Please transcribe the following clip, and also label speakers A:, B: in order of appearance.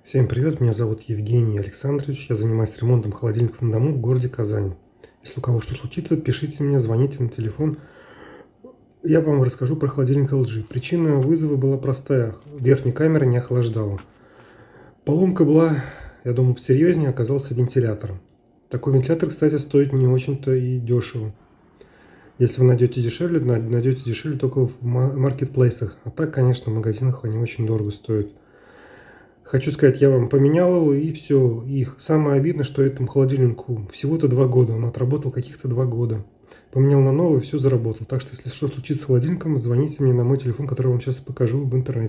A: Всем привет, меня зовут Евгений Александрович, я занимаюсь ремонтом холодильников на дому в городе Казани. Если у кого что случится, пишите мне, звоните на телефон, я вам расскажу про холодильник LG. Причина вызова была простая, верхняя камера не охлаждала. Поломка была, я думал, посерьезнее, оказался вентилятором. Такой вентилятор, кстати, стоит не очень-то и дешево. Если вы найдете дешевле только в маркетплейсах, а так, конечно, в магазинах они очень дорого стоят. Хочу сказать, я вам поменял его и все. И самое обидное, что этому холодильнику всего-то 2 года. Он отработал каких-то 2 года. Поменял на новый, все заработал. Так что, если что случится с холодильником, звоните мне на мой телефон, который я вам сейчас покажу в интернете.